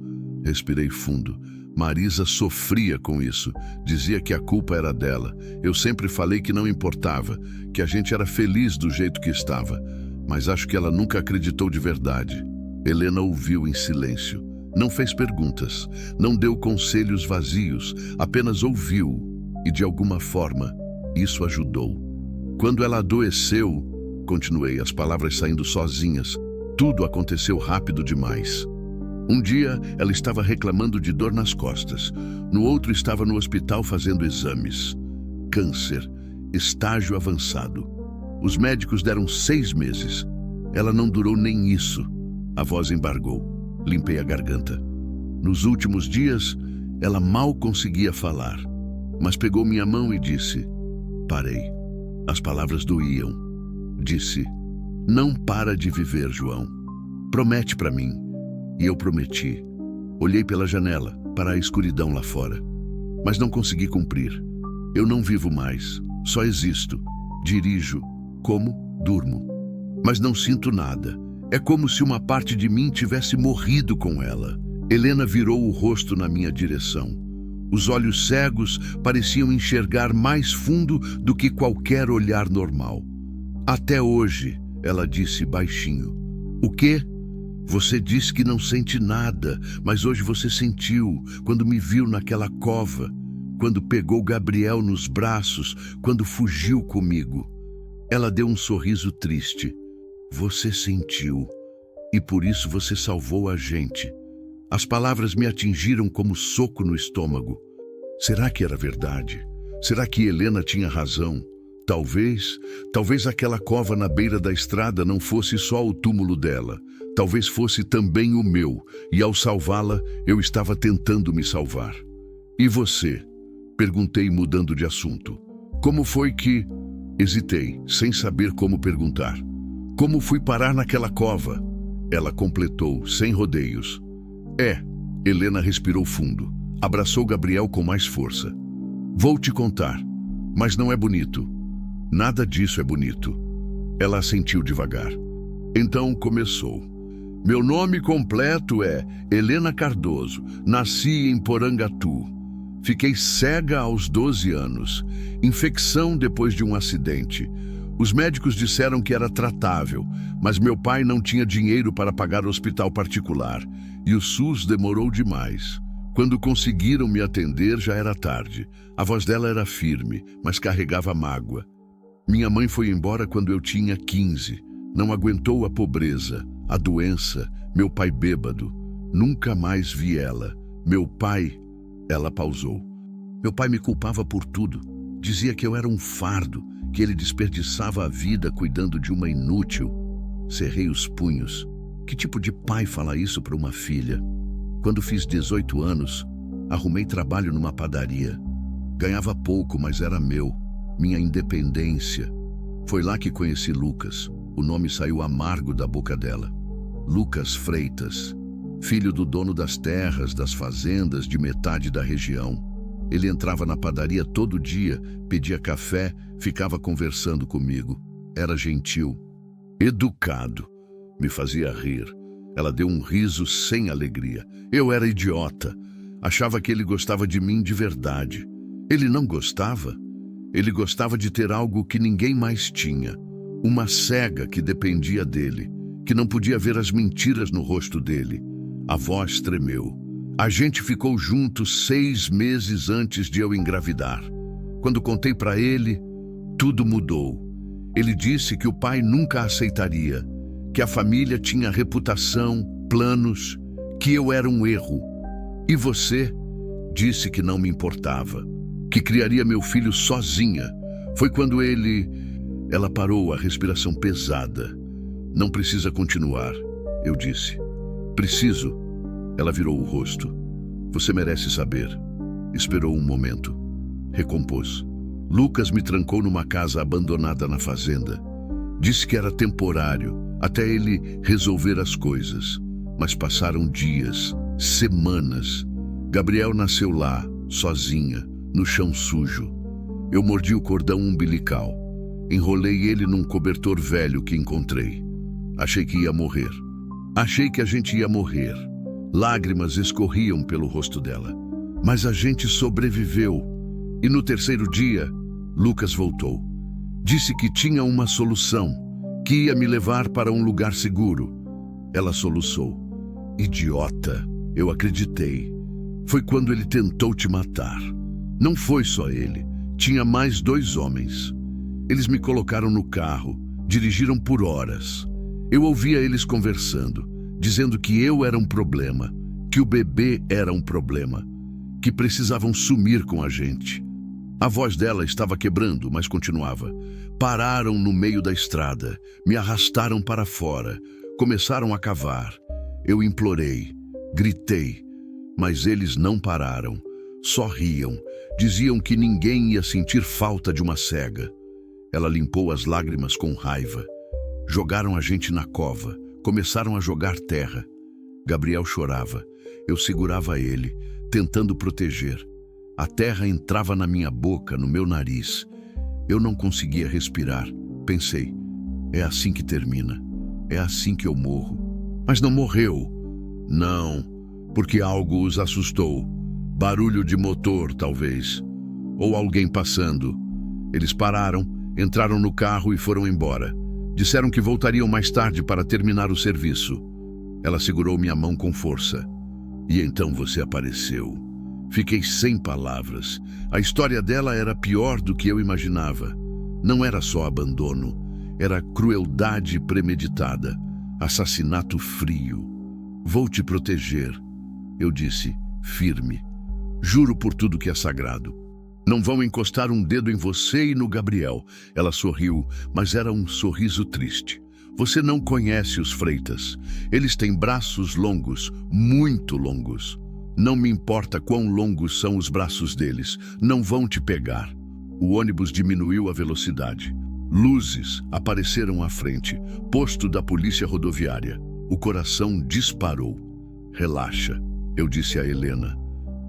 Respirei fundo. Marisa sofria com isso. Dizia que a culpa era dela. Eu sempre falei que não importava, que a gente era feliz do jeito que estava. Mas acho que ela nunca acreditou de verdade. Helena ouviu em silêncio. Não fez perguntas, não deu conselhos vazios, apenas ouviu. E de alguma forma, isso ajudou. Quando ela adoeceu, continuei, as palavras saindo sozinhas. Tudo aconteceu rápido demais. Um dia, ela estava reclamando de dor nas costas. No outro, estava no hospital fazendo exames. Câncer, estágio avançado. Os médicos deram 6 meses. Ela não durou nem isso. A voz embargou. Limpei a garganta. Nos últimos dias, ela mal conseguia falar. Mas pegou minha mão e disse: "Parei." As palavras doíam. Disse: "Não para de viver, João. Promete para mim." E eu prometi. Olhei pela janela, para a escuridão lá fora. Mas não consegui cumprir. Eu não vivo mais. Só existo. Dirijo. Como? Durmo. Mas não sinto nada. É como se uma parte de mim tivesse morrido com ela. Helena virou o rosto na minha direção. Os olhos cegos pareciam enxergar mais fundo do que qualquer olhar normal. "Até hoje", ela disse baixinho. "O quê?" "Você disse que não sente nada, mas hoje você sentiu, quando me viu naquela cova, quando pegou Gabriel nos braços, quando fugiu comigo." Ela deu um sorriso triste. "Você sentiu, e por isso você salvou a gente." As palavras me atingiram como soco no estômago. Será que era verdade? Será que Helena tinha razão? Talvez aquela cova na beira da estrada não fosse só o túmulo dela. Talvez fosse também o meu, e ao salvá-la, eu estava tentando me salvar. "E você?" perguntei, mudando de assunto. "Como foi que..." Hesitei, sem saber como perguntar. "Como fui parar naquela cova?" Ela completou, sem rodeios. Helena respirou fundo. Abraçou Gabriel com mais força. "Vou te contar, mas não é bonito. Nada disso é bonito." Ela assentiu devagar. Então começou. "Meu nome completo é Helena Cardoso. Nasci em Porangatu. Fiquei cega aos 12 anos. Infecção depois de um acidente. Os médicos disseram que era tratável, mas meu pai não tinha dinheiro para pagar hospital particular, e o SUS demorou demais. Quando conseguiram me atender, já era tarde. A voz dela era firme, mas carregava mágoa. Minha mãe foi embora quando eu tinha 15. Não aguentou a pobreza, a doença, meu pai bêbado. Nunca mais vi ela. Meu pai..." Ela pausou. "Meu pai me culpava por tudo. Dizia que eu era um fardo, que ele desperdiçava a vida cuidando de uma inútil." Cerrei os punhos. Que tipo de pai fala isso para uma filha? Quando fiz 18 anos, arrumei trabalho numa padaria. Ganhava pouco, mas era meu. Minha independência. Foi lá que conheci Lucas. O nome saiu amargo da boca dela. Lucas Freitas. filho do dono das terras, das fazendas, de metade da região. Ele entrava na padaria todo dia, pedia café, ficava conversando comigo. Era gentil, educado, me fazia rir. Ela deu um riso sem alegria. Eu era idiota. Achava que ele gostava de mim de verdade. Ele não gostava. Ele gostava de ter algo que ninguém mais tinha. Uma cega que dependia dele, que não podia ver as mentiras no rosto dele. A voz tremeu. A gente ficou juntos 6 meses antes de eu engravidar. Quando contei para ele, tudo mudou. Ele disse que o pai nunca aceitaria, que a família tinha reputação, planos, que eu era um erro. E você? Disse que não me importava, que criaria meu filho sozinha. Foi quando Ela parou, a respiração pesada. Não precisa continuar, eu disse. Preciso. Ela virou o rosto. Você merece saber. Esperou um momento. Recompôs. Lucas me trancou numa casa abandonada na fazenda. Disse que era temporário, até ele resolver as coisas. Mas passaram dias, semanas. Gabriel nasceu lá, sozinha, no chão sujo. Eu mordi o cordão umbilical. Enrolei ele num cobertor velho que encontrei. Achei que ia morrer. Achei que a gente ia morrer. Lágrimas escorriam pelo rosto dela. Mas a gente sobreviveu. E no 3º dia, Lucas voltou. Disse que tinha uma solução, que ia me levar para um lugar seguro. Ela soluçou. Idiota, eu acreditei. Foi quando ele tentou te matar. Não foi só ele. Tinha mais 2 homens. Eles me colocaram no carro, dirigiram por horas. Eu ouvia eles conversando, dizendo que eu era um problema, que o bebê era um problema, que precisavam sumir com a gente. A voz dela estava quebrando, mas continuava. Pararam no meio da estrada, me arrastaram para fora, começaram a cavar. Eu implorei, gritei, mas eles não pararam. Só riam, diziam que ninguém ia sentir falta de uma cega. Ela limpou as lágrimas com raiva. Jogaram a gente na cova, começaram a jogar terra. Gabriel chorava. Eu segurava ele, tentando proteger. A terra entrava na minha boca, no meu nariz. Eu não conseguia respirar. Pensei, é assim que termina. É assim que eu morro. Mas não morreu. Não, porque algo os assustou. Barulho de motor, talvez. Ou alguém passando. Eles pararam, entraram no carro e foram embora. Disseram que voltariam mais tarde para terminar o serviço. Ela segurou minha mão com força. E então você apareceu. Fiquei sem palavras. A história dela era pior do que eu imaginava. Não era só abandono. Era crueldade premeditada. Assassinato frio. Vou te proteger, eu disse, firme. Juro por tudo que é sagrado. Não vão encostar um dedo em você e no Gabriel. Ela sorriu, mas era um sorriso triste. Você não conhece os Freitas. Eles têm braços longos, muito longos. Não me importa quão longos são os braços deles. Não vão te pegar. O ônibus diminuiu a velocidade. Luzes apareceram à frente. Posto da polícia rodoviária. O coração disparou. Relaxa, eu disse a Helena.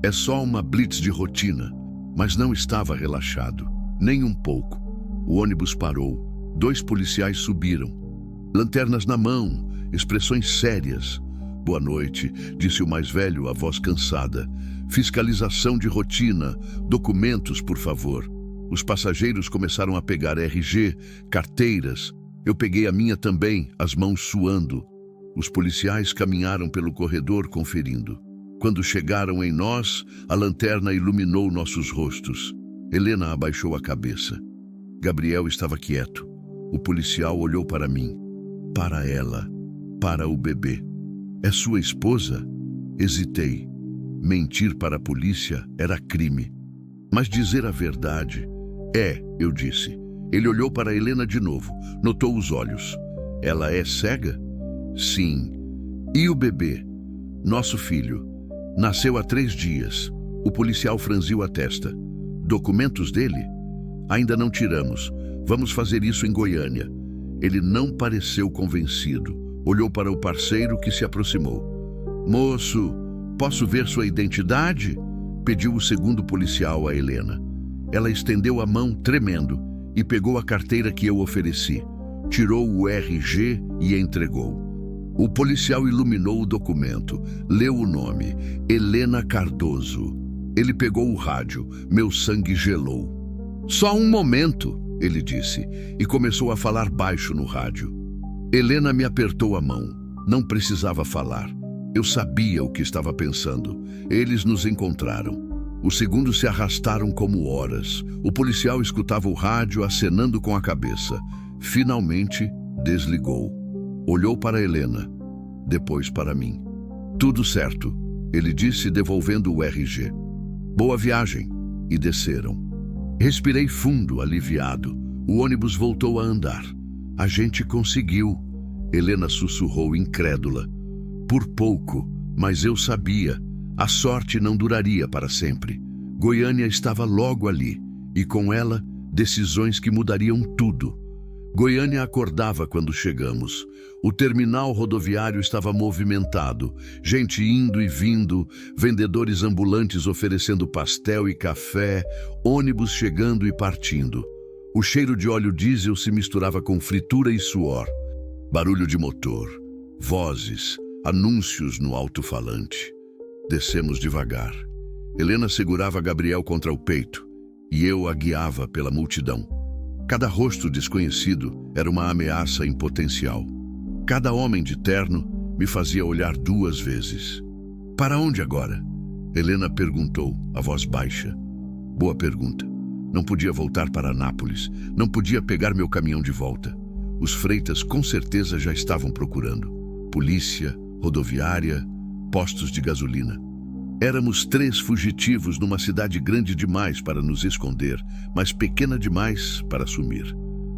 É só uma blitz de rotina. Mas não estava relaxado, nem um pouco. O ônibus parou. 2 policiais subiram. Lanternas na mão, expressões sérias. Boa noite, disse o mais velho, a voz cansada. Fiscalização de rotina, documentos, por favor. Os passageiros começaram a pegar RG, carteiras. Eu peguei a minha também, as mãos suando. Os policiais caminharam pelo corredor conferindo. Quando chegaram em nós, a lanterna iluminou nossos rostos. Helena abaixou a cabeça. Gabriel estava quieto. O policial olhou para mim, para ela, para o bebê. É sua esposa? Hesitei. Mentir para a polícia era crime. Mas dizer a verdade... eu disse. Ele olhou para Helena de novo, notou os olhos. Ela é cega? Sim. E o bebê? Nosso filho. Nasceu há 3 dias. O policial franziu a testa. Documentos dele? Ainda não tiramos. Vamos fazer isso em Goiânia. Ele não pareceu convencido. Olhou para o parceiro que se aproximou. Moço, posso ver sua identidade? Pediu o segundo policial a Helena. Ela estendeu a mão tremendo e pegou a carteira que eu ofereci. Tirou o RG e entregou. O policial iluminou o documento, leu o nome, Helena Cardoso. Ele pegou o rádio, meu sangue gelou. Só um momento, ele disse, e começou a falar baixo no rádio. Helena me apertou a mão. Não precisava falar. Eu sabia o que estava pensando. Eles nos encontraram. Os segundos se arrastaram como horas. O policial escutava o rádio acenando com a cabeça. Finalmente, desligou. Olhou para Helena, depois para mim. Tudo certo, ele disse, devolvendo o RG. Boa viagem. E desceram. Respirei fundo, aliviado. O ônibus voltou a andar. A gente conseguiu. Helena sussurrou, incrédula. Por pouco, mas eu sabia. A sorte não duraria para sempre. Goiânia estava logo ali, e com ela, decisões que mudariam tudo. Goiânia acordava quando chegamos. O terminal rodoviário estava movimentado, gente indo e vindo, vendedores ambulantes oferecendo pastel e café, ônibus chegando e partindo. O cheiro de óleo diesel se misturava com fritura e suor. Barulho de motor, vozes, anúncios no alto-falante. Descemos devagar. Helena segurava Gabriel contra o peito e eu a guiava pela multidão. Cada rosto desconhecido era uma ameaça em potencial. Cada homem de terno me fazia olhar 2 vezes. Para onde agora? Helena perguntou, a voz baixa. Boa pergunta. Não podia voltar para Anápolis. Não podia pegar meu caminhão de volta. Os freitas com certeza já estavam procurando. Polícia, rodoviária, postos de gasolina. Éramos 3 fugitivos numa cidade grande demais para nos esconder, mas pequena demais para sumir.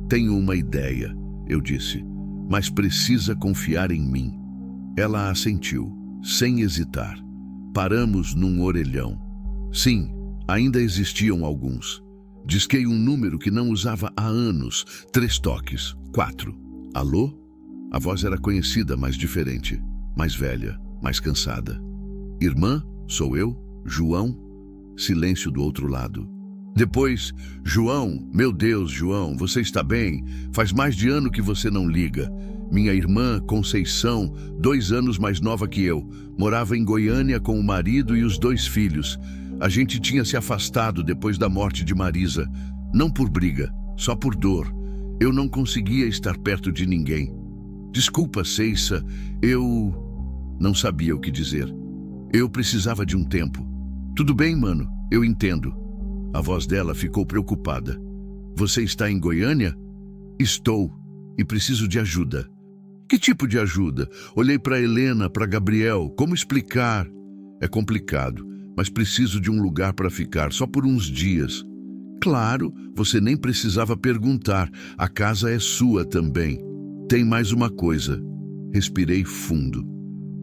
Tenho uma ideia, eu disse, mas precisa confiar em mim. Ela assentiu, sem hesitar. Paramos num orelhão. Sim, ainda existiam alguns. Disquei um número que não usava há anos. 3 toques. 4. Alô? A voz era conhecida, mas diferente. Mais velha, mais cansada. Irmã? Sou eu? João? Silêncio do outro lado. Depois, João, meu Deus, João, você está bem? Faz mais de ano que você não liga. Minha irmã, Conceição, 2 anos mais nova que eu, morava em Goiânia com o marido e os 2 filhos. A gente tinha se afastado depois da morte de Marisa. Não por briga, só por dor. Eu não conseguia estar perto de ninguém. Desculpa, Ceissa, eu não sabia o que dizer. Eu precisava de um tempo. Tudo bem, mano, eu entendo. A voz dela ficou preocupada. Você está em Goiânia? Estou, e preciso de ajuda. Que tipo de ajuda? Olhei para Helena, para Gabriel. Como explicar? É complicado, mas preciso de um lugar para ficar, só por uns dias. Claro, você nem precisava perguntar. A casa é sua também. Tem mais uma coisa. Respirei fundo.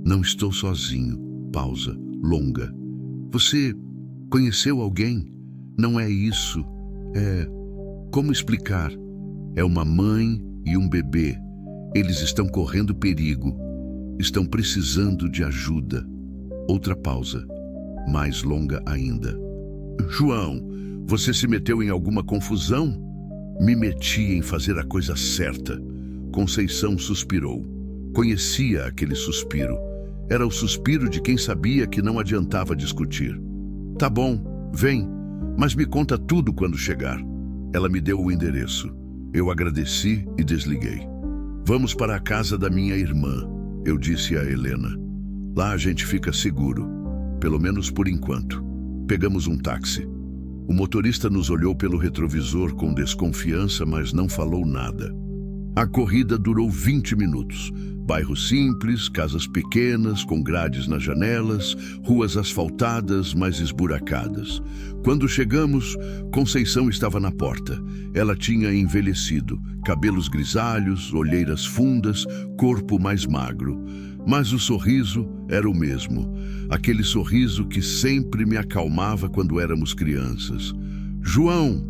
Não estou sozinho. Pausa longa. Você conheceu alguém? Não é isso. Como explicar? É uma mãe e um bebê. Eles estão correndo perigo. Estão precisando de ajuda. Outra pausa. Mais longa ainda. João, você se meteu em alguma confusão? Me meti em fazer a coisa certa. Conceição suspirou. Conhecia aquele suspiro. Era o suspiro de quem sabia que não adiantava discutir. Tá bom, vem, mas me conta tudo quando chegar. Ela me deu o endereço. Eu agradeci e desliguei. Vamos para a casa da minha irmã, eu disse a Helena. Lá a gente fica seguro, pelo menos por enquanto. Pegamos um táxi. O motorista nos olhou pelo retrovisor com desconfiança, mas não falou nada. A corrida durou 20 minutos. Bairro simples, casas pequenas, com grades nas janelas, ruas asfaltadas, mas esburacadas. Quando chegamos, Conceição estava na porta. Ela tinha envelhecido, cabelos grisalhos, olheiras fundas, corpo mais magro. Mas o sorriso era o mesmo. Aquele sorriso que sempre me acalmava quando éramos crianças. João!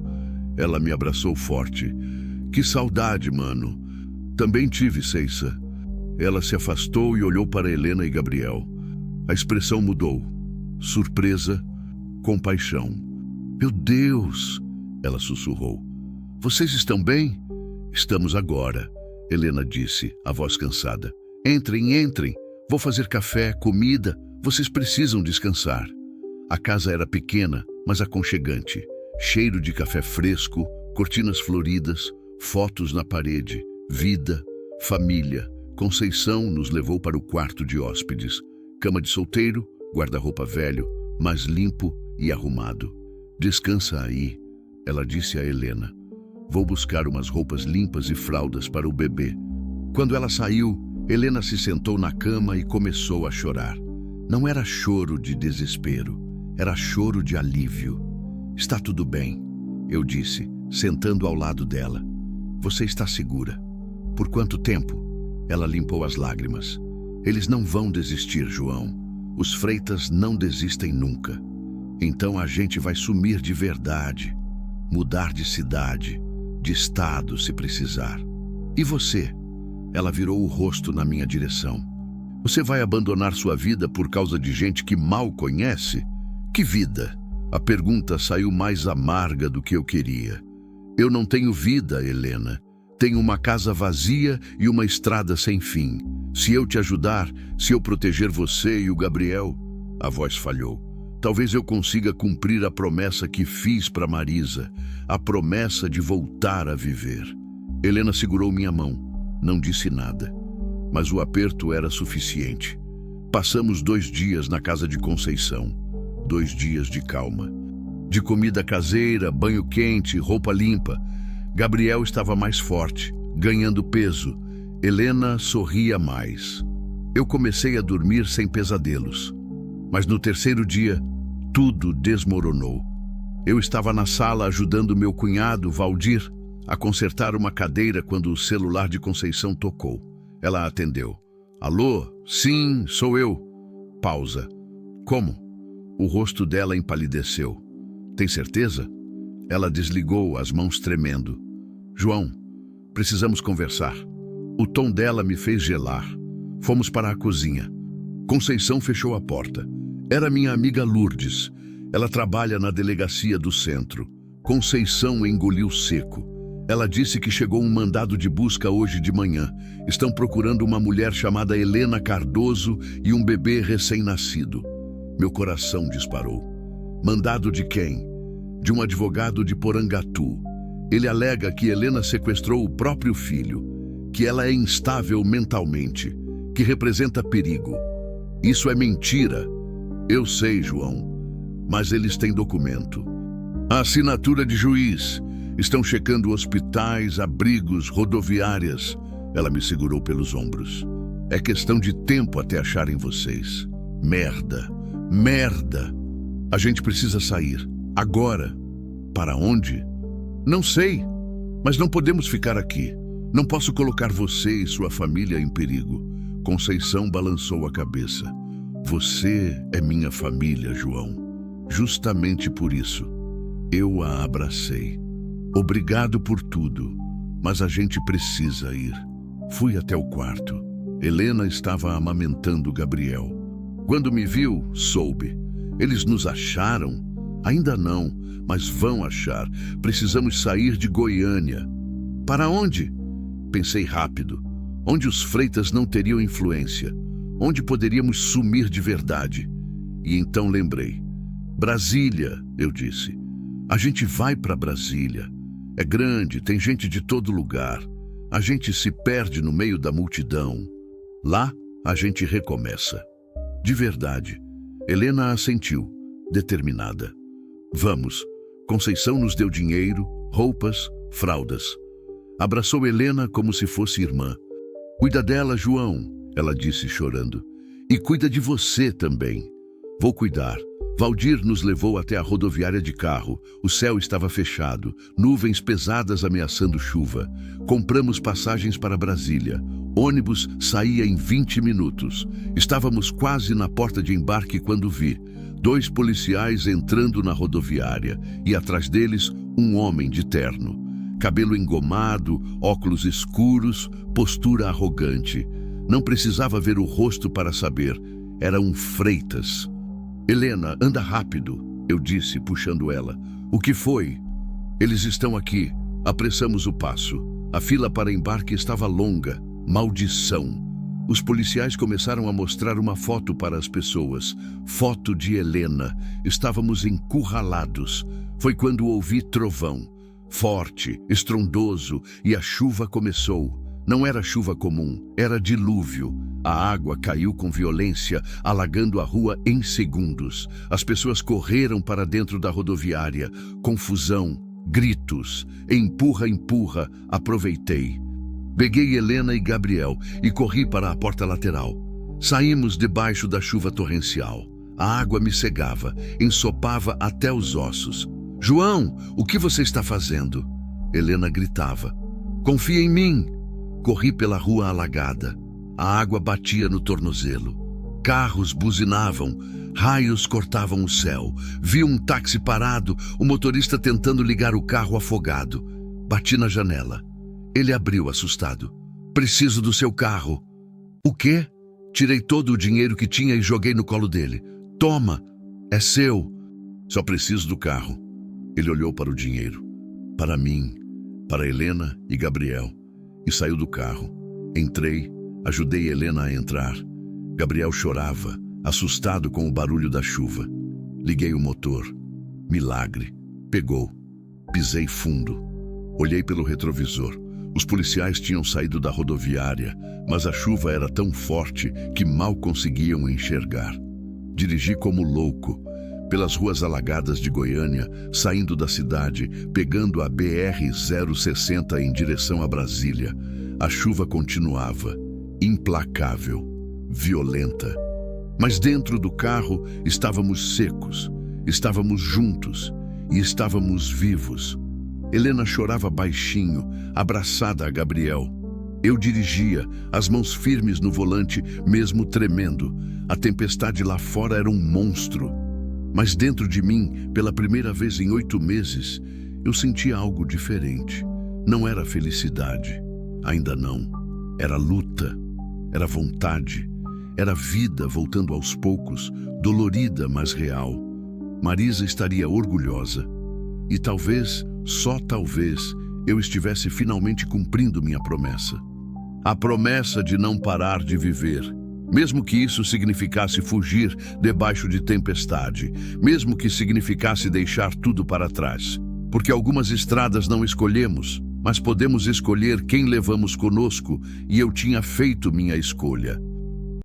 Ela me abraçou forte. Que saudade, mano. Também tive, Ceissa. Ela se afastou e olhou para Helena e Gabriel. A expressão mudou. Surpresa, compaixão. Meu Deus, ela sussurrou. Vocês estão bem? Estamos agora, Helena disse, a voz cansada. Entrem, entrem. Vou fazer café, comida. Vocês precisam descansar. A casa era pequena, mas aconchegante. Cheiro de café fresco, cortinas floridas, fotos na parede, vida, família. Conceição nos levou para o quarto de hóspedes. Cama de solteiro, guarda-roupa velho, mas limpo e arrumado. Descansa aí, ela disse a Helena. Vou buscar umas roupas limpas e fraldas para o bebê. Quando ela saiu, Helena se sentou na cama e começou a chorar. Não era choro de desespero, era choro de alívio. Está tudo bem, eu disse, sentando ao lado dela. Você está segura. Por quanto tempo? Ela limpou as lágrimas. Eles não vão desistir, João. Os Freitas não desistem nunca. Então a gente vai sumir de verdade, mudar de cidade, de estado se precisar. E você? Ela virou o rosto na minha direção. Você vai abandonar sua vida por causa de gente que mal conhece? Que vida? A pergunta saiu mais amarga do que eu queria. Eu não tenho vida, Helena. Tenho uma casa vazia e uma estrada sem fim. Se eu te ajudar, se eu proteger você e o Gabriel... A voz falhou. Talvez eu consiga cumprir a promessa que fiz para Marisa, a promessa de voltar a viver. Helena segurou minha mão. Não disse nada. Mas o aperto era suficiente. Passamos 2 dias na casa de Conceição. 2 dias de calma. De comida caseira, banho quente, roupa limpa. Gabriel estava mais forte, ganhando peso. Helena sorria mais. Eu comecei a dormir sem pesadelos. Mas no 3º dia, tudo desmoronou. Eu estava na sala ajudando meu cunhado, Valdir, a consertar uma cadeira quando o celular de Conceição tocou. Ela atendeu. Alô? Sim, sou eu. Pausa. Como? O rosto dela empalideceu. Tem certeza? Ela desligou, as mãos tremendo. João, precisamos conversar. O tom dela me fez gelar. Fomos para a cozinha. Conceição fechou a porta. Era minha amiga Lourdes. Ela trabalha na delegacia do centro. Conceição engoliu seco. Ela disse que chegou um mandado de busca hoje de manhã. Estão procurando uma mulher chamada Helena Cardoso e um bebê recém-nascido. Meu coração disparou. Mandado de quem? De um advogado de Porangatu. Ele alega que Helena sequestrou o próprio filho, que ela é instável mentalmente, que representa perigo. Isso é mentira. Eu sei, João, mas eles têm documento. A assinatura de juiz. Estão checando hospitais, abrigos, rodoviárias. Ela me segurou pelos ombros. É questão de tempo até acharem vocês. Merda. Merda. A gente precisa sair. Agora. Para onde? Não sei. Mas não podemos ficar aqui. Não posso colocar você e sua família em perigo. Conceição balançou a cabeça. Você é minha família, João. Justamente por isso, eu a abracei. Obrigado por tudo, mas a gente precisa ir. Fui até o quarto. Helena estava amamentando Gabriel. Quando me viu, soube. Eles nos acharam? Ainda não, mas vão achar. Precisamos sair de Goiânia. Para onde? Pensei rápido. Onde os Freitas não teriam influência. Onde poderíamos sumir de verdade. E então lembrei. Brasília, eu disse. A gente vai para Brasília. É grande, tem gente de todo lugar. A gente se perde no meio da multidão. Lá, a gente recomeça. De verdade. Helena assentiu, determinada. Vamos. Conceição nos deu dinheiro, roupas, fraldas. Abraçou Helena como se fosse irmã. Cuida dela, João, ela disse chorando. E cuida de você também. Vou cuidar. Valdir nos levou até a rodoviária de carro. O céu estava fechado, nuvens pesadas ameaçando chuva. Compramos passagens para Brasília. Ônibus saía em 20 minutos. Estávamos quase na porta de embarque quando vi 2 policiais entrando na rodoviária e atrás deles um homem de terno. Cabelo engomado, óculos escuros, postura arrogante. Não precisava ver o rosto para saber. Era um Freitas. Helena, anda rápido, eu disse, puxando ela. O que foi? Eles estão aqui. Apressamos o passo. A fila para embarque estava longa. Maldição. Os policiais começaram a mostrar uma foto para as pessoas. Foto de Helena. Estávamos encurralados. Foi quando ouvi trovão. Forte, estrondoso, e a chuva começou. Não era chuva comum, era dilúvio. A água caiu com violência, alagando a rua em segundos. As pessoas correram para dentro da rodoviária. Confusão, gritos, empurra, empurra. Aproveitei. Peguei Helena e Gabriel e corri para a porta lateral. Saímos debaixo da chuva torrencial. A água me cegava, ensopava até os ossos. João, o que você está fazendo? Helena gritava. Confia em mim. Corri pela rua alagada. A água batia no tornozelo. Carros buzinavam. Raios cortavam o céu. Vi um táxi parado, o motorista tentando ligar o carro afogado. Bati na janela. Ele abriu assustado. Preciso do seu carro. O quê? Tirei todo o dinheiro que tinha e joguei no colo dele. Toma, é seu. Só preciso do carro. Ele olhou para o dinheiro. Para mim, para Helena e Gabriel. E saiu do carro. Entrei, ajudei Helena a entrar. Gabriel chorava, assustado com o barulho da chuva. Liguei o motor. Milagre. Pegou. Pisei fundo. Olhei pelo retrovisor. Os policiais tinham saído da rodoviária, mas a chuva era tão forte que mal conseguiam enxergar. Dirigi como louco, pelas ruas alagadas de Goiânia, saindo da cidade, pegando a BR-060 em direção a Brasília. A chuva continuava, implacável, violenta. Mas dentro do carro estávamos secos, estávamos juntos e estávamos vivos. Helena chorava baixinho, abraçada a Gabriel. Eu dirigia, as mãos firmes no volante, mesmo tremendo. A tempestade lá fora era um monstro. Mas dentro de mim, pela primeira vez em 8 meses, eu sentia algo diferente. Não era felicidade, ainda não. Era luta, era vontade, era vida voltando aos poucos, dolorida, mas real. Marisa estaria orgulhosa. E talvez, só talvez, eu estivesse finalmente cumprindo minha promessa. A promessa de não parar de viver. Mesmo que isso significasse fugir debaixo de tempestade. Mesmo que significasse deixar tudo para trás. Porque algumas estradas não escolhemos, mas podemos escolher quem levamos conosco, e eu tinha feito minha escolha.